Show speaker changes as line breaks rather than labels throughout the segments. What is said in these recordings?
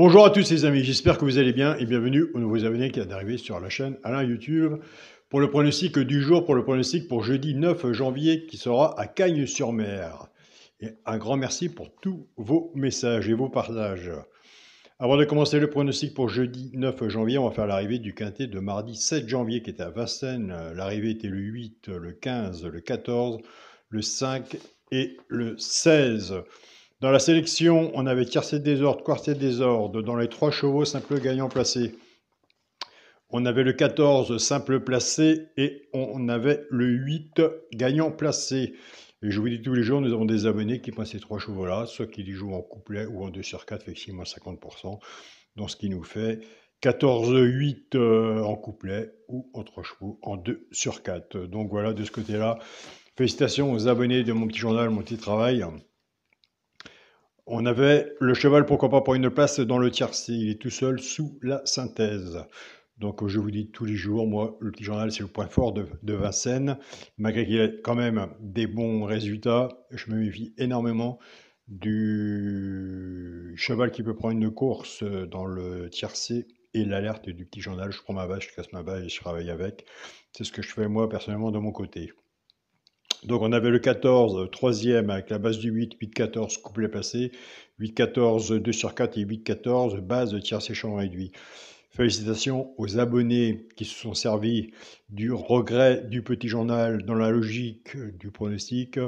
Bonjour à tous les amis, j'espère que vous allez bien et bienvenue aux nouveaux abonnés qui viennent d'arriver sur la chaîne Alain YouTube pour le pronostic du jour, pour le pronostic pour jeudi 9 janvier qui sera à Cagnes-sur-Mer. Et un grand merci pour tous vos messages et vos partages. Avant de commencer le pronostic pour jeudi 9 janvier, on va faire l'arrivée du quintet de mardi 7 janvier qui était à Vincennes. L'arrivée était le 8, le 15, le 14, le 5 et le 16. Dans la sélection, on avait tiercé de désordre, quartier de désordre. Dans les 3 chevaux, simple gagnant placé. On avait le 14 simple placé et on avait le 8 gagnant placé. Et je vous dis tous les jours, nous avons des abonnés qui prennent ces 3 chevaux-là, soit qui les jouent en couplet ou en 2 sur 4, fait 6 moins 50%. Donc ce qui nous fait 14-8 en couplet ou en 3 chevaux en 2 sur 4. Donc voilà, de ce côté-là, félicitations aux abonnés de mon petit journal, mon petit travail. On avait le cheval, pourquoi pas, pour une place dans le tiercé. Il est tout seul sous la synthèse. Donc je vous dis tous les jours, moi, le petit journal, c'est le point fort de Vincennes. Malgré qu'il ait quand même des bons résultats, je me méfie énormément du cheval qui peut prendre une course dans le tiercé et l'alerte du petit journal. Je prends ma base, je casse ma base et je travaille avec. C'est ce que je fais moi personnellement de mon côté. Donc on avait le 14, troisième avec la base du 8, 8-14, couplet placé, 8-14, 2 sur 4 et 8-14, base de tiercé champ réduit. Félicitations aux abonnés qui se sont servis du regret du petit journal dans la logique du pronostic.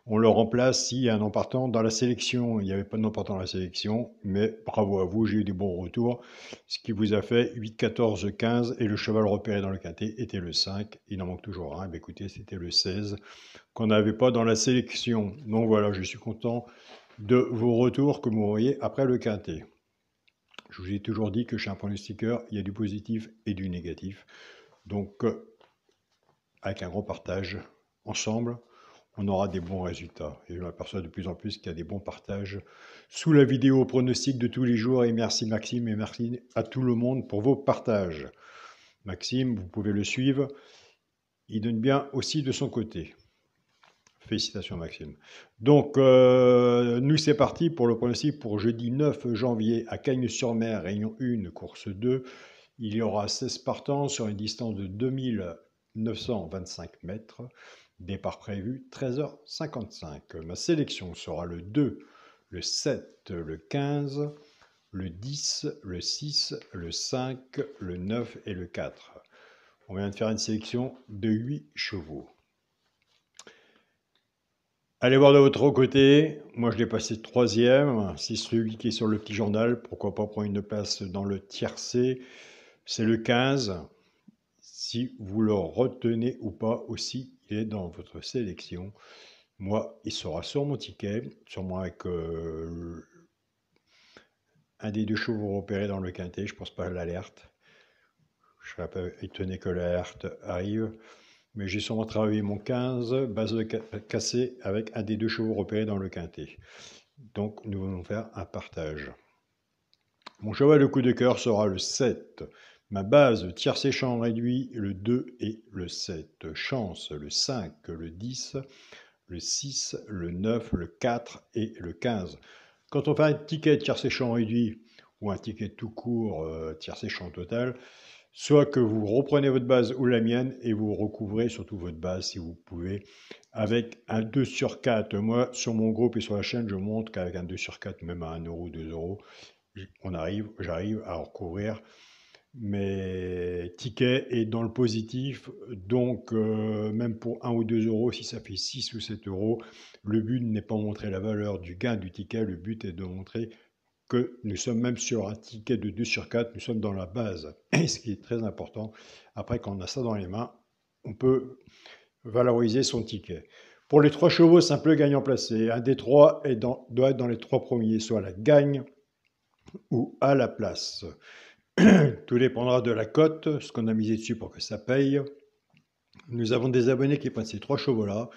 On le remplace s'il y a un nom partant dans la sélection. Il n'y avait pas de nom partant dans la sélection, mais bravo à vous, j'ai eu des bons retours. Ce qui vous a fait 8, 14, 15 et le cheval repéré dans le quintet était le 5. Il en manque toujours un. Ben écoutez, c'était le 16 qu'on n'avait pas dans la sélection. Donc voilà, je suis content de vos retours que vous voyez après le quintet. Je vous ai toujours dit que chez un pronostiqueur, il y a du positif et du négatif. Donc, avec un gros partage, ensemble, on aura des bons résultats. Et je m'aperçois de plus en plus qu'il y a des bons partages sous la vidéo pronostic de tous les jours. Et merci Maxime et merci à tout le monde pour vos partages. Maxime, vous pouvez le suivre. Il donne bien aussi de son côté. Félicitations Maxime. Donc, nous c'est parti pour le pronostic pour jeudi 9 janvier à Cagnes-sur-Mer, Réunion 1, course 2. Il y aura 16 partants sur une distance de 2925 mètres. Départ prévu 13h55. Ma sélection sera le 2, le 7, le 15, le 10, le 6, le 5, le 9 et le 4. On vient de faire une sélection de 8 chevaux. Allez voir de votre côté, moi je l'ai passé troisième, c'est celui qui est sur le petit journal, pourquoi pas prendre une place dans le tiercé, c'est le 15, si vous le retenez ou pas aussi, il est dans votre sélection. Moi, il sera sur mon ticket, sûrement avec un des 2 chevaux repérés dans le quintet, je pense pas à l'alerte, je serais pas étonné que l'alerte arrive. Mais j'ai sûrement travaillé mon 15, base de cassé avec un des 2 chevaux repérés dans le quintet. Donc nous allons faire un partage. Mon cheval de coup de cœur sera le 7. Ma base tiercé champ réduit le 2 et le 7. Chance le 5, le 10, le 6, le 9, le 4 et le 15. Quand on fait un ticket tiercé champ réduit ou un ticket tout court tiercé champ total, soit que vous reprenez votre base ou la mienne et vous recouvrez surtout votre base si vous pouvez avec un 2 sur 4. Moi, sur mon groupe et sur la chaîne, je montre qu'avec un 2 sur 4, même à 1 euro, 2 euros, j'arrive à recouvrir mes tickets et dans le positif. Donc, même pour 1 ou 2 euros, si ça fait 6 ou 7 euros, le but n'est pas de montrer la valeur du gain du ticket, le but est de montrer que nous sommes même sur un ticket de 2 sur 4, nous sommes dans la base. Et ce qui est très important, après quand on a ça dans les mains, on peut valoriser son ticket. Pour les 3 chevaux, simple gagnant placé. Un des 3 doit être dans les 3 premiers, soit à la gagne ou à la place. Tout dépendra de la cote, ce qu'on a misé dessus pour que ça paye. Nous avons des abonnés qui prennent ces 3 chevaux-là,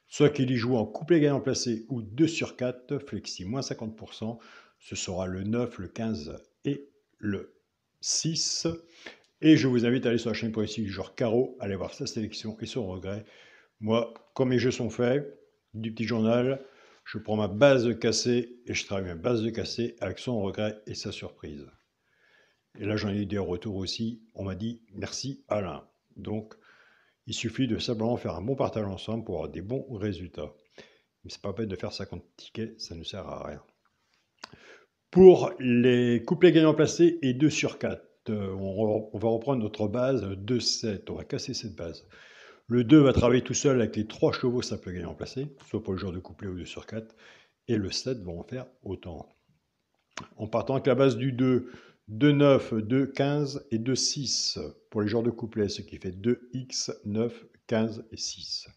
soit qu'ils y jouent en couplet gagnant placé ou 2 sur 4, flexi moins 50%. Ce sera le 9, le 15 et le 6. Et je vous invite à aller sur la chaîne pronostic du joueur Carreau, aller voir sa sélection et son regret. Moi, comme mes jeux sont faits, du petit journal, Je prends ma base de cassé et je travaille ma base de cassé avec son regret et sa surprise. Et là, j'en ai eu des retours aussi. On m'a dit merci Alain. Donc, il suffit de simplement faire un bon partage ensemble pour avoir des bons résultats. Mais c'est pas la peine de faire 50 tickets, ça ne sert à rien. Pour les couplets gagnants placés et 2 sur 4, on va reprendre notre base 2-7. On va casser cette base. Le 2 va travailler tout seul avec les 3 chevaux simples gagnants placés, soit pour le genre de couplet ou 2 sur 4. Et le 7 va en faire autant. En partant avec la base du 2, 2-9, 2-15 et 2-6 pour les genres de couplets, ce qui fait 2x, 9, 15 et 6.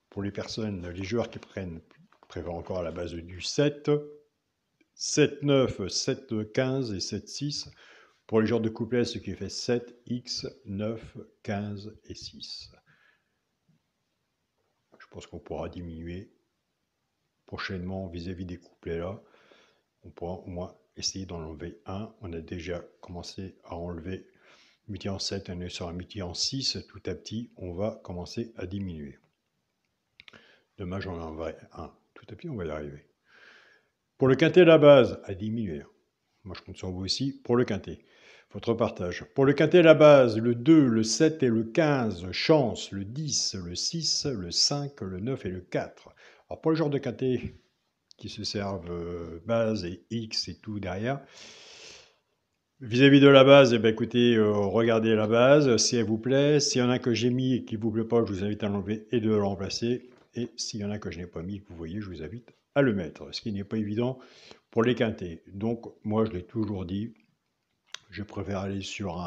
Pour les personnes, les joueurs qui préfèrent encore à la base du 7, 7-9, 7-15 et 7-6 pour les genres de couplets, ce qui fait 7x, 9, 15 et 6. Je pense qu'on pourra diminuer prochainement vis-à-vis des couplets là. On pourra au moins essayer d'en enlever un. On a déjà commencé à enlever multi en 7, on est sur un multi en 6. Tout à petit, on va commencer à diminuer. Demain, j'en enlèverai un. Tout à petit, on va y arriver. Pour le quintet, la base, à diminuer. Moi, je compte sur vous aussi pour le quintet. Votre partage. Pour le quintet, la base, le 2, le 7 et le 15. Chance, le 10, le 6, le 5, le 9 et le 4. Alors, pour le genre de quintet qui se servent base et X et tout derrière, vis-à-vis de la base, eh bien, écoutez, regardez la base, si elle vous plaît. S'il y en a que j'ai mis et qui ne vous plaît pas, je vous invite à l'enlever et de le remplacer. Et s'il y en a que je n'ai pas mis, que vous voyez, je vous invite à le mettre. Ce qui n'est pas évident pour les quintés. Donc, moi, je l'ai toujours dit, je préfère aller sur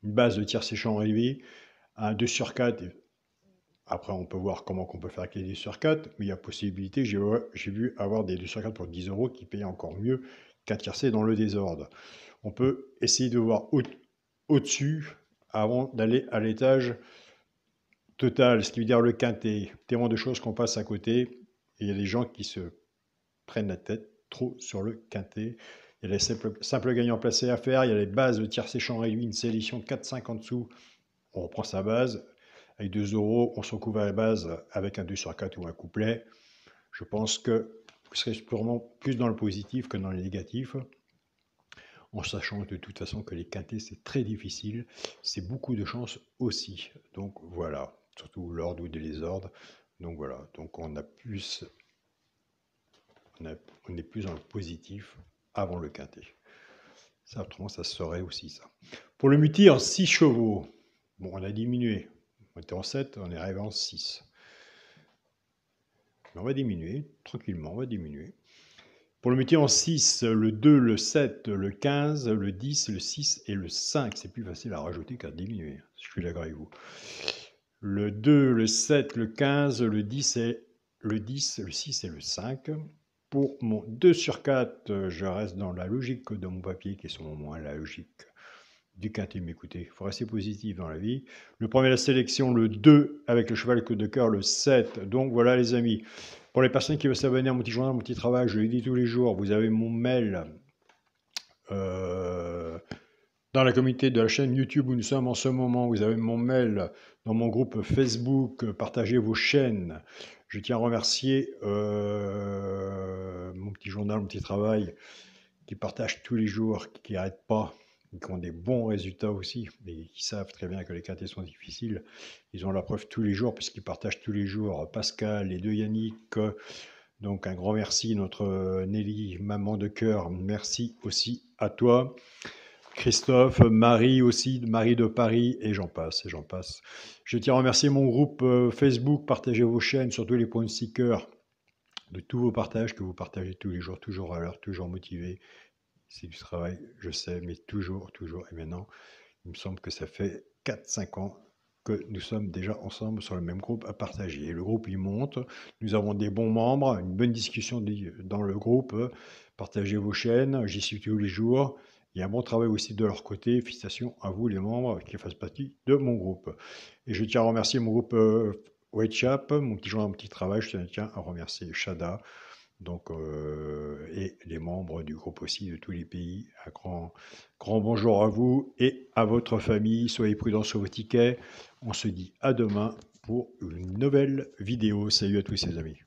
une base de tir séchant réduit, un 2 sur 4. Après, on peut voir comment on peut faire avec les 2 sur 4, mais il y a possibilité, j'ai vu avoir des 2 sur 4 pour 10 € qui payent encore mieux qu'un tiercé dans le désordre. On peut essayer de voir au-dessus avant d'aller à l'étage total, ce qui veut dire le quintet. Tellement de choses qu'on passe à côté, et il y a des gens qui se prennent la tête trop sur le quintet. Il y a les simples gagnants placés à faire, il y a les bases de tir séchant réduit, une sélection de 4-5 en dessous. On reprend sa base, avec 2 €, on se recouvre à la base avec un 2 sur 4 ou un couplet. Je pense que vous serez sûrement plus dans le positif que dans le négatif, en sachant de toute façon que les quintés, c'est très difficile. C'est beaucoup de chance aussi. Donc voilà, surtout l'ordre ou des désordres. Donc voilà, donc on est plus dans le positif avant le quintet. Ça, autrement, ça serait aussi ça. Pour le multi en 6 chevaux, bon, on a diminué. On était en 7, on est arrivé en 6. Mais on va diminuer, tranquillement, on va diminuer. Pour le multi en 6, le 2, le 7, le 15, le 10, le 6 et le 5. C'est plus facile à rajouter qu'à diminuer, je suis d'accord avec vous. Le 2, le 7, le 15, le 10, le 6 et le 5. Pour mon 2 sur 4, je reste dans la logique de mon papier, qui est selon moi la logique du quintet. Mais écoutez, il faut rester positif dans la vie. Le premier, la sélection, le 2, avec le cheval de cœur, le 7. Donc voilà les amis. Pour les personnes qui veulent s'abonner à mon petit journal, mon petit travail, je le dis tous les jours, vous avez mon mail dans la communauté de la chaîne YouTube où nous sommes en ce moment. Vous avez mon mail dans mon groupe Facebook, partagez vos chaînes. Je tiens à remercier mon petit journal, mon petit travail, qui partage tous les jours, qui n'arrête pas, qui ont des bons résultats aussi, et qui savent très bien que les quintets sont difficiles. Ils ont la preuve tous les jours, puisqu'ils partagent tous les jours. Pascal, les deux Yannick, donc un grand merci, notre Nelly, maman de cœur, merci aussi à toi. Christophe, Marie aussi, Marie de Paris, et j'en passe, et j'en passe. Je tiens à remercier mon groupe Facebook, partagez vos chaînes, surtout les point seekers, de tous vos partages que vous partagez tous les jours, toujours à l'heure, toujours motivés. C'est du travail, je sais, mais toujours, toujours. Et maintenant, il me semble que ça fait 4-5 ans que nous sommes déjà ensemble sur le même groupe à partager. Et le groupe, il monte. Nous avons des bons membres, une bonne discussion dans le groupe. Partagez vos chaînes, j'y suis tous les jours. Il y a un bon travail aussi de leur côté. Félicitations à vous, les membres, qui fassent partie de mon groupe. Et je tiens à remercier mon groupe WhatsApp, mon petit journal, mon petit travail. Je tiens à remercier Shada, donc, et les membres du groupe aussi de tous les pays. Un grand bonjour à vous et à votre famille. Soyez prudents sur vos tickets. On se dit à demain pour une nouvelle vidéo. Salut à tous les amis.